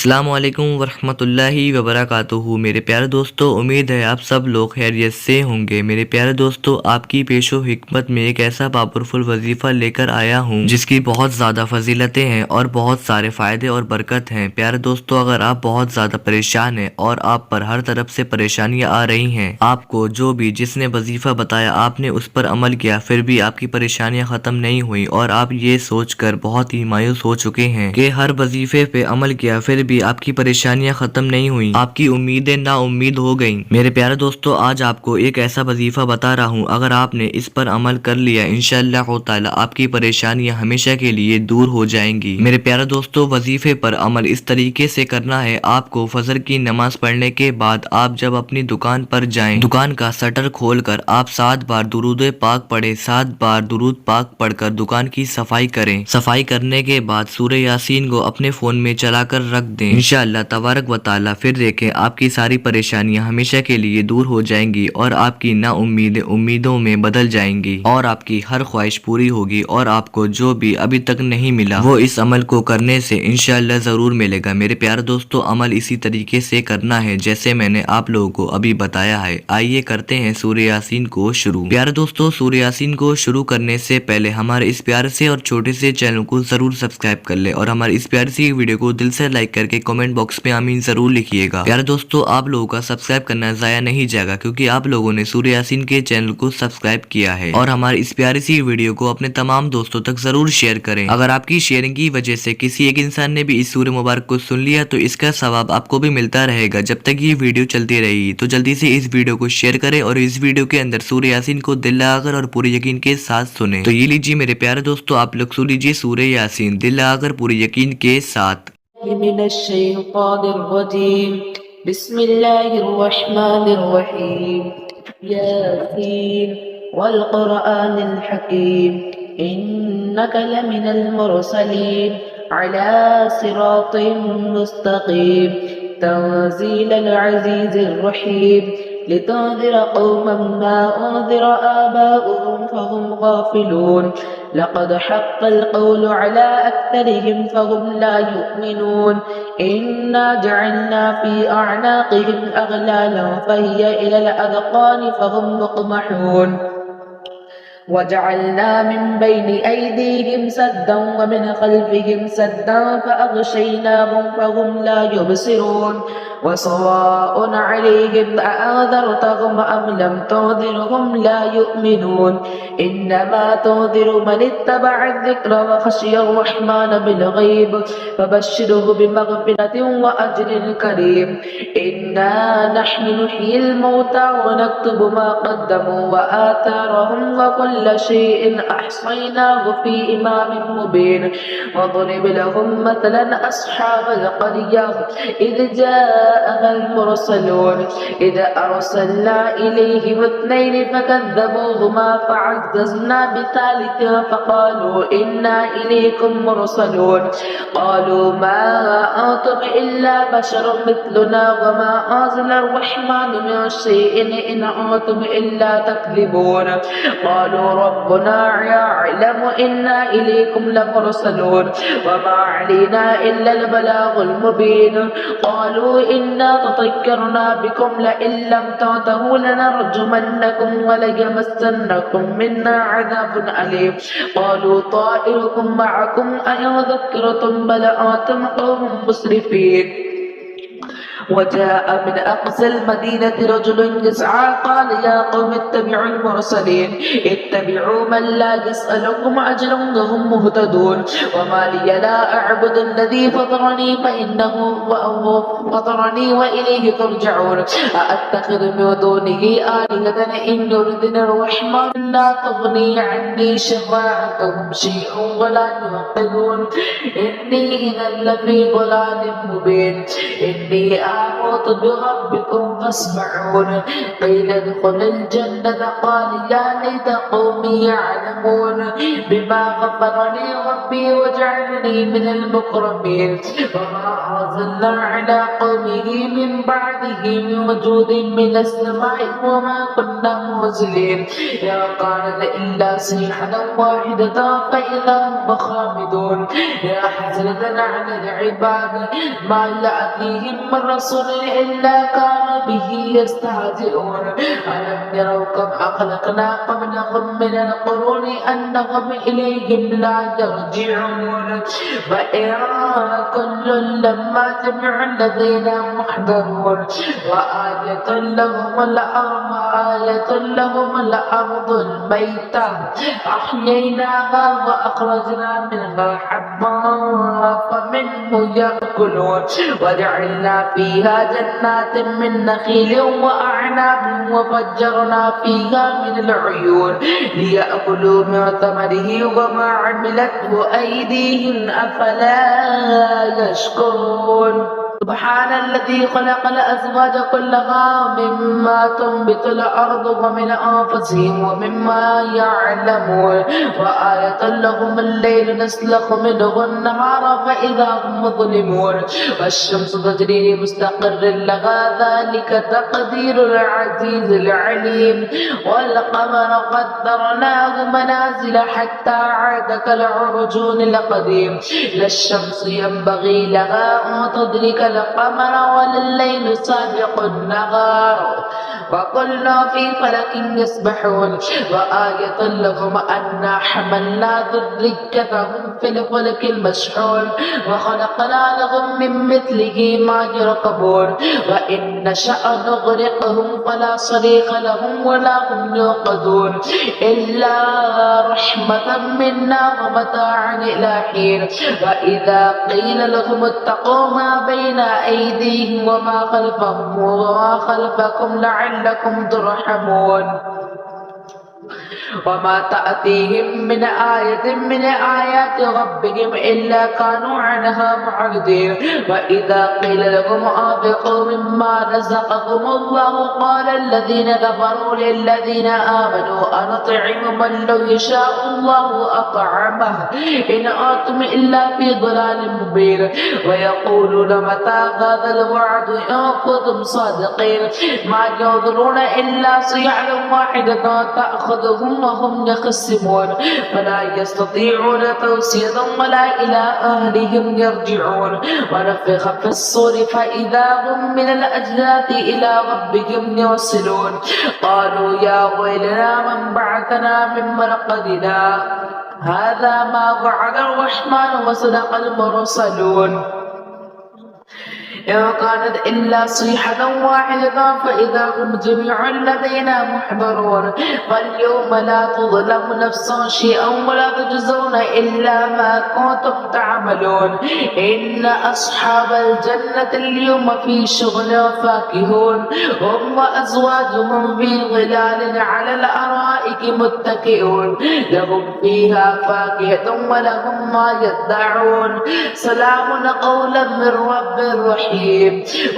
अस्सलामु अलैकुम वरहमतुल्लाहि वबरकातुहू। मेरे प्यारे दोस्तों, उम्मीद है आप सब लोग खैरियत से होंगे। मेरे प्यारे दोस्तों, आपकी पेशो हिकमत में एक ऐसा पावरफुल वजीफ़ा लेकर आया हूँ जिसकी बहुत ज़्यादा फजीलतें हैं और बहुत सारे फ़ायदे और बरकत हैं। प्यारे दोस्तों, अगर आप बहुत ज़्यादा परेशान हैं और आप पर हर तरफ से परेशानियाँ आ रही हैं, आपको जो भी जिसने वजीफ़ा बताया आपने उस पर अमल किया, फिर भी आपकी परेशानियाँ ख़त्म नहीं हुई और आप ये सोच कर बहुत ही मायूस हो चुके हैं कि हर वजीफे पे अमल किया फिर भी आपकी परेशानियां खत्म नहीं हुई, आपकी उम्मीदें ना उम्मीद हो गईं। मेरे प्यारे दोस्तों, आज आपको एक ऐसा वजीफा बता रहा हूं, अगर आपने इस पर अमल कर लिया इंशाअल्लाह ताला आपकी परेशानियां हमेशा के लिए दूर हो जाएंगी। मेरे प्यारे दोस्तों, वजीफे पर अमल इस तरीके से करना है। आपको फजर की नमाज पढ़ने के बाद आप जब अपनी दुकान पर जाएं, दुकान का शटर खोलकर आप 7 बार दुरूद पाक पढ़े, 7 बार दुरूद पाक पढ़कर दुकान की सफाई करें। सफाई करने के बाद सूरह यासीन को अपने फोन में चलाकर रख दें इंशाअल्लाह तबारक व ताला। फिर देखें आपकी सारी परेशानियां हमेशा के लिए दूर हो जाएंगी और आपकी ना उम्मीदें उम्मीदों में बदल जाएंगी और आपकी हर ख्वाहिश पूरी होगी और आपको जो भी अभी तक नहीं मिला वो इस अमल को करने से इंशाअल्लाह जरूर मिलेगा। मेरे प्यारे दोस्तों, अमल इसी तरीके से करना है जैसे मैंने आप लोगों को अभी बताया है। आइए करते हैं सूरह यासीन को शुरू। प्यारे दोस्तों, सूरह यासीन को शुरू करने से पहले हमारे इस प्यारे से और छोटे से चैनल को जरूर सब्सक्राइब कर ले और हमारी इस प्यारी सी वीडियो को दिल से लाइक करके कमेंट बॉक्स में आमीन जरूर लिखिएगा। प्यारे दोस्तों, आप लोगों का सब्सक्राइब करना जाया नहीं जाएगा क्योंकि आप लोगों ने सूरह यासीन के चैनल को सब्सक्राइब किया है और हमारी इस प्यारी सी वीडियो को अपने तमाम दोस्तों तक जरूर शेयर करें। अगर आपकी शेयरिंग की वजह से किसी एक इंसान ने भी इस सूरह मुबारक को सुन लिया तो इसका सवाब आपको भी मिलता रहेगा जब तक ये वीडियो चलती रहेगी। तो जल्दी से इस वीडियो को शेयर करें और इस वीडियो के अंदर सूरह यासीन को दिल लगाकर और पूरे यकीन के साथ सुने। तो ये लीजिए मेरे प्यारे दोस्तों, आप लोग सुन लीजिए सूरह यासीन दिल लगाकर पूरे यकीन के साथ। बिस्मिल्लाहिर्रहमानिर्रहीम यासीन वल क़ुरआनिल हकीम इन्नका लमिनल मुरसलीन अला सिरातिम मुस्तक़ीम तंज़ीलल अज़ीज़िर रहीम लितुन्ज़िर क़ौमन मा उन्ज़िर आबाउहुम फ़हुम गाफ़िलून लक़द हक़्क़ल क़ौलु अला अक्तरिहिम फ़हुम ला युमिनून इन्ना जअलना फ़ी अअनाक़िहिम अग़लालन फ़हिय इलल अज़क़ानि फ़हुम मुक़महून वजअलना मिन बैनि ऐदीहिम सद्दन व मिन ख़ल्फ़िहिम सद्दन फ़अग़शयनाहुम फ़हुम ला युबसिरून वसवाअन अलैहिम अअन्ज़रतहुम अम लम तुन्ज़िरहुम ला युमिनून इन्नमा तुन्ज़िरु मन इत्तबअ अज़्ज़िक्र व ख़शिय अर्रहमान बिलग़ैब फबश्शिरहु बिमग़फ़िरतिन व अज्रिन करीम इन्ना नहनु नुह्यिल मौता व नक्तुबु मा क़द्दमू व आथारहुम व कुल्ल शैइन अहसयनाहु फ़ी इमामिन मुबीन वضرب لهم مثلا أصحاب القرية إذ جاءها المرسلون إذ أرسلنا إليهم اثنين فكذبوهما فعززنا بثالث فقالوا إنا إليكم مرسلون قالوا ما أنتم إلا بشر مثلنا وما أنزل الرحمن من شيء إن أنتم إلا تكذبون قالوا ربنا يعلم إنا إليكم لمرسلون وما علينا إلا البلاغ المبين قالوا إنا تطيرنا بكم لئن لم تنتهوا لنرجمنكم وليمسنكم منا عذاب أليم قالوا طائركم معكم أئن ذكرتم بل أنتم قوم مسرفين وجاء من أقصى المدينة رجل يسعى قال يا قوم اتبعوا المرسلين اتبعوا من لا يسألكم أجرا وهم مهتدون وما لي لا أعبد الذي فطرني فإنه فطرني وإليه ترجعون أأتخذ من دونه آلهة إن يردني الرحمن لا تغني عني شفاعتهم شيئا ولا ينقذون إني إذا لفي ضلال مبين إني أحوط بربكم فاسمعون قيل ادخل الجنة قال يا ليت قومي يعلمون بما غفر لي ربي وجعلني من المكرمين وما أرسلنا على قومه من بعده من وجود من السماء وما كنا منزلين يا كانت إلا صيحة واحدة فإذا هم خامدون يا حسرة على العباد ما يأتيهم من رسول إلا كانوا به يستهزئون ألم يروا كم أخلقنا قبلهم من القرون أنهم إليهم لا يرجعون وإن كل لما جميع الذين محضرون وآية لهم الأرض الميتة أحييناها وأخرجنا منها حبا فمنه يأكلون وجعلنا فيها جنات من نخيل وأعناب وفجرنا فيها من العيون ليأكلوا من ثمره وما عملته أيديهم أفلا يشكرون سبحان الذي خلق الأزواج كلها مما تنبت الأرض ومن أنفسهم ومما يعلمون وآية لهم الليل نسلخ منه النهار فإذا هم مظلمون والشمس تجري لمستقر لها ذلك تقدير العزيز العليم والقمر قدرناه منازل حتى عاد كالعرجون القديم لا الشمس ينبغي لها أن تدرك القمر ولا الليل سابق النهار وكل في فلك يسبحون وآية لهم أنا حملنا ذريتهم في الفلك المشحون وخلقنا لهم من مثله ما يركبون وإن نشأ نغرقهم فلا صريخ لهم ولا هم يوقظون إلا رحمة منا ومتاعا إلى حين وإذا قيل لهم اتقوا ما بين أيديهم وما خلفكم لعلكم ترحمون وما تأتيهم من آية من آيات ربهم إلا كانوا عنها معرضين وإذا قيل لهم أنفقوا مما رزقكم الله قال الذين كفروا للذين آمنوا أنطعم من لو يشاء الله أطعمه إن أنتم إلا في ضلال مبين ويقولون متى هذا الوعد إن كنتم صادقين ما ينظرون إلا صيحة واحدة تأخذهم وهم يخصمون فلا يستطيعون توصية ولا إلى أهلهم يرجعون ونفخ في الصور فإذا هم من الأجداث إلى ربهم يوصلون قالوا يا ويلنا من بعثنا من مرقدنا هذا ما وعد الرحمن وصدق المرسلون إن كانت إلا صيحة واحدة فإذا هم جميع لدينا محضرون فاليوم لا تظلم نفس شيئا ولا تجزون إلا ما كنتم تعملون إن أصحاب الجنة اليوم في شغل فاكهون هم وأزواجهم في ظلال على الأرائك متكئون لهم فيها فاكهة ولهم ما يدعون سلام قولا من رب رحيم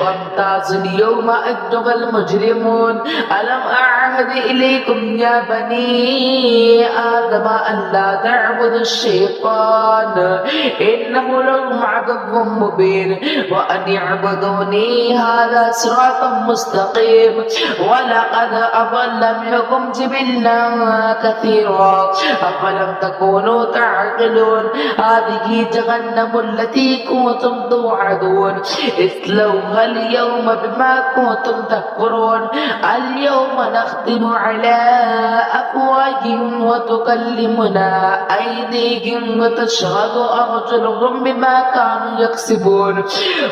وامتاز اليوم أيها المجرمون ألم أعهد إليكم يا بني آدم أن لا تعبدوا الشيطان إنه لكم عدو مبين وأن يعبدوني هذا صراط مستقيم ولقد أضل منكم جبلا كثيرا أفلم تكونوا تعقلون هذه جهنم التي كنتم توعدون اصلوها اليوم بما كنتم تكفرون اليوم نختم على أفواههم وتكلمنا أيديهم وتشهد أرجلهم بما كانوا يكسبون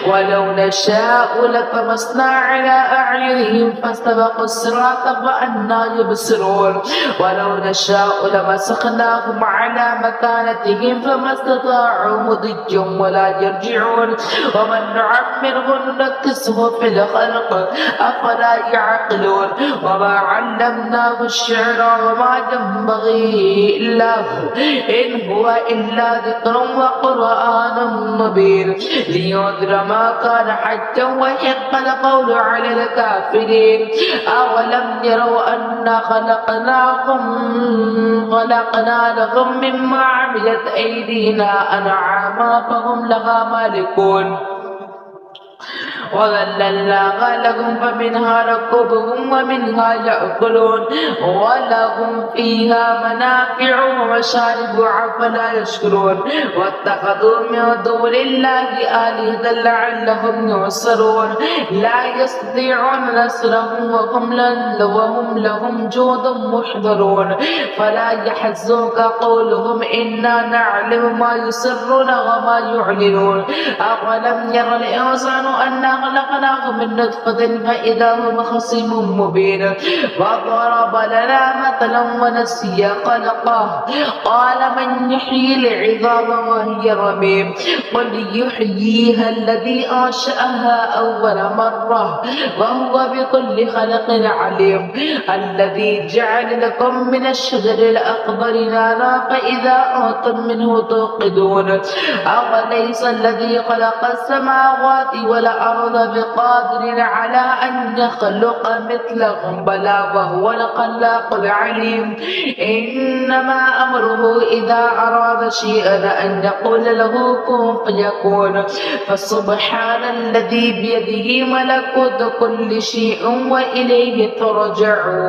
ولو نشاء لطمسنا على أعينهم فاستبقوا الصراط فأنى يبصرون ولو نشاء لمسخناهم على مكانتهم فما استطاعوا مضيا ولا يرجعون ومن نعمره ننكسه في الخلق أفلا يعقلون وما علمناه الشعر وما ينبغي له إن هو إلا ذكر وقرآن مبين لينذر ما كان حجا ويحق القول على الكافرين أولم يروا أنا خلقنا لهم مما عملت أيدينا أنعاما فهم لها مالكون وذللناها لهم فمنها ركوبهم ومنها يأكلون ولهم فيها منافع ومشارب أفلا يشكرون واتخذوا من دون الله آلهة لعلهم ينصرون لا يستطيعون نصرهم وهم لهم جند محضرون فلا يحزنك قولهم إنا نعلم ما يسرون وما يعلنون أولم ير الإنسان أنا خلقناه من نطفة فإذا هو خصيم مبين وضرب لنا مثلا ونسي خلقه قال من يحيي العظام وهي رميم قل يحييها الذي أنشأها أول مرة وهو بكل خلق عليم الذي جعل لكم من الشجر الأخضر نارا فإذا أنتم منه توقدون أوليس الذي خلق السماوات والأرض بقادر على أن يخلق مثلهم بلى وهو الخلاق العليم إنما أمره إذا أراد شيئا أن يقول له كن فيكون فسبحان الذي بيده ملكوت كل شيء وإليه ترجعون